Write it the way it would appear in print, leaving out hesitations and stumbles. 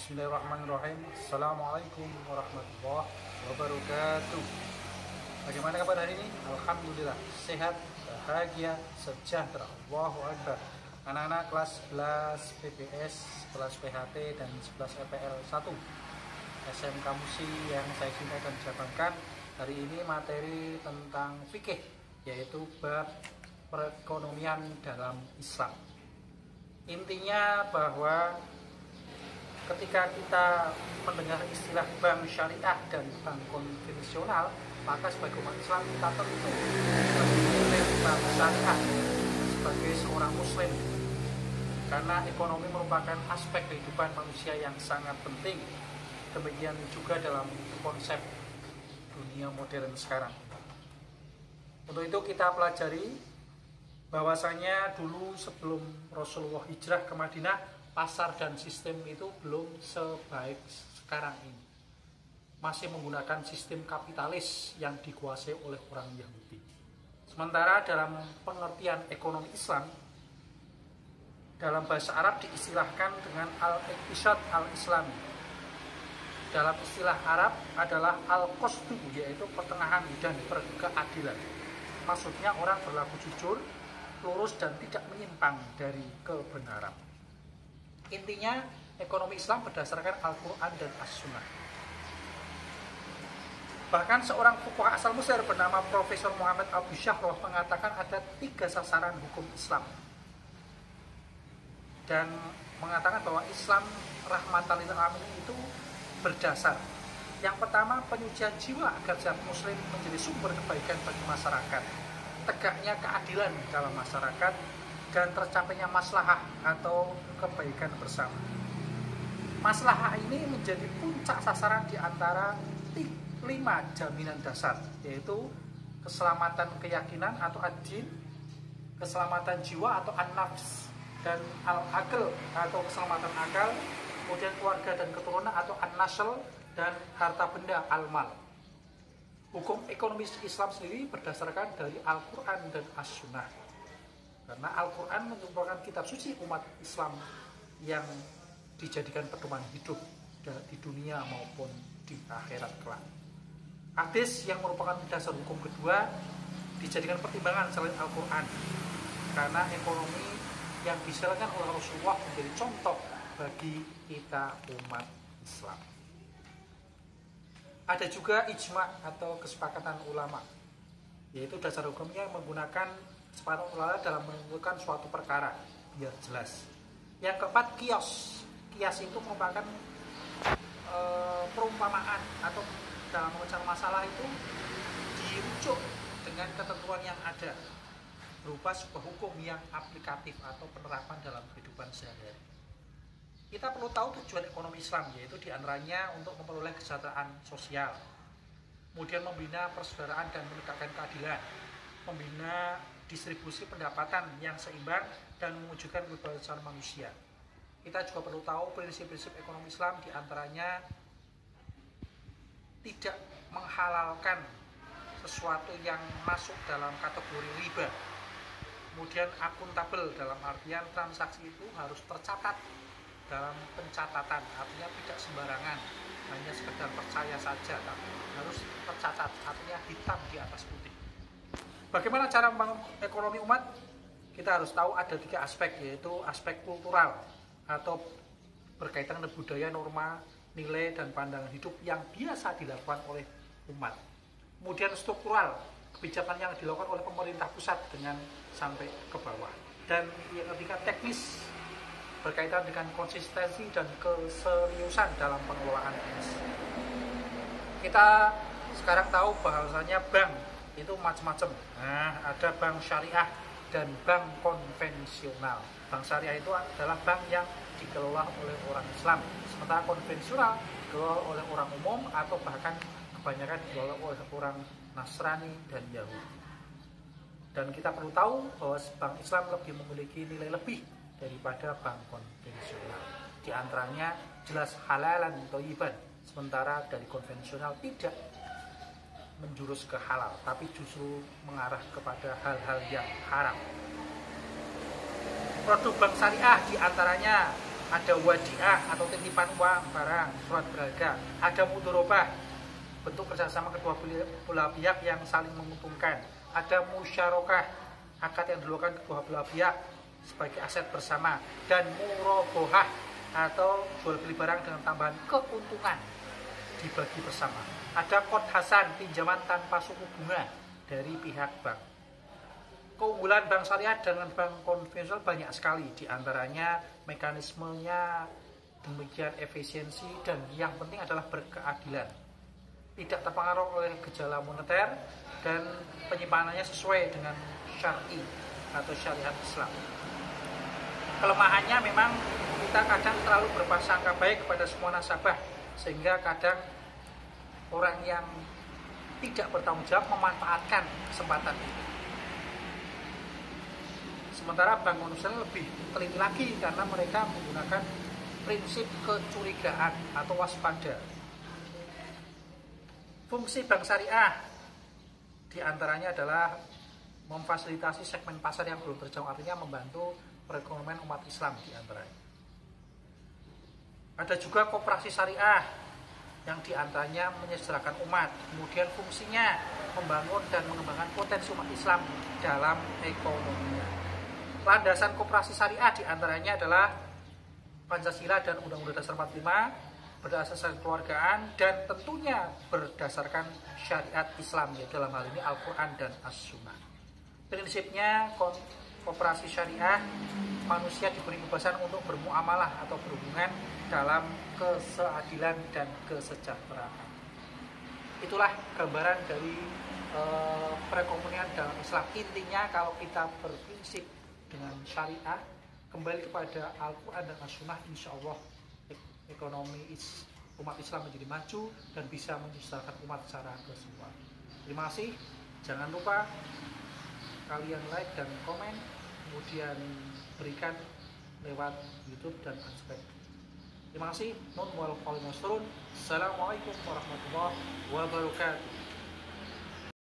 Bismillahirrahmanirrahim. Assalamualaikum warahmatullahi wabarakatuh. Bagaimana kabar hari ini? Alhamdulillah sehat, bahagia, sejahtera. Allahu Akbar. Anak-anak kelas 11 PPS, kelas PHT dan 11 EPL 1 SMK Musi yang saya cintai dan jabarkan. Hari ini materi tentang fikih, yaitu bab perekonomian dalam Islam. Intinya bahwa ketika kita mendengar istilah bank syariah dan bank konvensional, maka sebagai umat Islam kita tentu memilih bank syariah sebagai seorang muslim, karena ekonomi merupakan aspek kehidupan manusia yang sangat penting. Demikian juga dalam konsep dunia modern sekarang. Untuk itu kita pelajari bahwasanya dulu sebelum Rasulullah hijrah ke Madinah, pasar dan sistem itu belum sebaik sekarang ini. Masih menggunakan sistem kapitalis yang dikuasai oleh orang Yahudi. Sementara dalam pengertian ekonomi Islam, dalam bahasa Arab diistilahkan dengan al-iqtisad al-islami. Dalam istilah Arab adalah al-qasdu, yaitu pertengahan dan berkeadilan. Maksudnya orang berlaku jujur, lurus dan tidak menyimpang dari kebenaran. Intinya ekonomi Islam berdasarkan Al-Quran dan As-Sunnah. Bahkan seorang fuqaha asal Mesir bernama Profesor Muhammad Abu Syahroh mengatakan ada 3 sasaran hukum Islam, dan mengatakan bahwa Islam rahmatan lil alamin itu berdasar. Yang pertama, penyucian jiwa agar setiap muslim menjadi sumber kebaikan bagi masyarakat, tegaknya keadilan dalam masyarakat, dan tercapainya maslahah atau kebaikan bersama. Maslahah ini menjadi puncak sasaran di antara 5 jaminan dasar, yaitu keselamatan keyakinan atau ad-din, keselamatan jiwa atau an-nafs, dan al-aql atau keselamatan akal, kemudian keluarga dan keturunan atau an-nasl, dan harta benda al-mal. Hukum ekonomi Islam sendiri berdasarkan dari Al-Quran dan As-Sunnah, karena Al-Quran merupakan kitab suci umat Islam yang dijadikan pedoman hidup di dunia maupun di akhirat kelak. Hadis yang merupakan dasar hukum kedua dijadikan pertimbangan selain Al-Quran, karena ekonomi yang dijalankan oleh Rasulullah menjadi contoh bagi kita umat Islam. Ada juga ijma atau kesepakatan ulama, yaitu dasar hukumnya menggunakan kesepakatan ulama dalam menentukan suatu perkara biar jelas. Yang keempat, kias. Kias itu merupakan perumpamaan atau dalam mengejar masalah itu dirujuk dengan ketentuan yang ada berupa sebuah hukum yang aplikatif atau penerapan dalam kehidupan sehari-hari. Kita perlu tahu tujuan ekonomi Islam, yaitu diantaranya untuk memperoleh kesejahteraan sosial, kemudian membina persaudaraan dan menegakkan keadilan, membina distribusi pendapatan yang seimbang, dan mewujudkan kebebasan manusia. Kita juga perlu tahu prinsip-prinsip ekonomi Islam, diantaranya tidak menghalalkan sesuatu yang masuk dalam kategori riba. Kemudian akuntabel, dalam artian transaksi itu harus tercatat dalam pencatatan, artinya tidak sembarangan, hanya sekedar percaya saja, tapi harus tercatat, artinya hitam di atas putih. Bagaimana cara membangun ekonomi umat? Kita harus tahu ada 3 aspek, yaitu aspek kultural atau berkaitan dengan budaya, norma, nilai, dan pandangan hidup yang biasa dilakukan oleh umat. Kemudian struktural, kebijakan yang dilakukan oleh pemerintah pusat dengan sampai ke bawah. Dan yang ketiga, teknis, berkaitan dengan konsistensi dan keseriusan dalam pengelolaan bisnis. Kita sekarang tahu bahwasanya bank itu macam-macam. Nah, ada bank syariah dan bank konvensional. Bank syariah itu adalah bank yang dikelola oleh orang Islam, sementara konvensional dikelola oleh orang umum atau bahkan kebanyakan dikelola oleh orang Nasrani dan Yahudi. Dan kita perlu tahu bahwa bank Islam lebih memiliki nilai lebih daripada bank konvensional. Di antaranya jelas halalan thayyiban, sementara dari konvensional tidak menjurus ke halal, tapi justru mengarah kepada hal-hal yang haram. Produk bank syariah di antaranya ada wadiah atau titipan uang barang surat berharga, ada mudorobah bentuk kerjasama kedua belah pihak yang saling menguntungkan, ada musyarakah akad yang dilakukan kedua belah pihak sebagai aset bersama, dan murobohah atau jual beli barang dengan tambahan keuntungan dibagi bersama. Ada qard hasan, pinjaman tanpa suku bunga dari pihak bank. Keunggulan bank syariah dengan bank konvensional banyak sekali, diantaranya mekanismenya demikian efisiensi, dan yang penting adalah berkeadilan, tidak terpengaruh oleh gejala moneter, dan penyimpanannya sesuai dengan syar'i atau syariat Islam. Kelemahannya memang kita kadang terlalu berprasangka baik kepada semua nasabah, sehingga kadang orang yang tidak bertanggung jawab memanfaatkan kesempatan itu. Sementara bank konvensional lebih teliti lagi karena mereka menggunakan prinsip kecurigaan atau waspada. Fungsi bank syariah diantaranya adalah memfasilitasi segmen pasar yang belum terjangkau, artinya membantu perekonomian umat Islam diantaranya. Ada juga koperasi syariah yang diantaranya menyejahterakan umat. Kemudian fungsinya membangun dan mengembangkan potensi umat Islam dalam ekonominya. Landasan koperasi syariah diantaranya adalah Pancasila dan Undang-Undang Dasar 45, berdasarkan keluargaan, dan tentunya berdasarkan syariat Islam, yaitu dalam hal ini Al-Quran dan As-Sunnah. Prinsipnya koperasi syariah, manusia diberi kebebasan untuk bermuamalah atau berhubungan dalam keseadilan dan kesejahteraan. Itulah gambaran dari perekonomian dalam Islam. Intinya kalau kita berprinsip dengan syariah, kembali kepada Al-Quran dan As-Sunnah, insya Allah ekonomi umat Islam menjadi maju dan bisa menyejahterakan umat secara keseluruhan. Terima kasih. Jangan lupa kalian like dan komen, kemudian berikan lewat YouTube dan subscribe. Terima kasih. Assalamualaikum warahmatullahi wabarakatuh.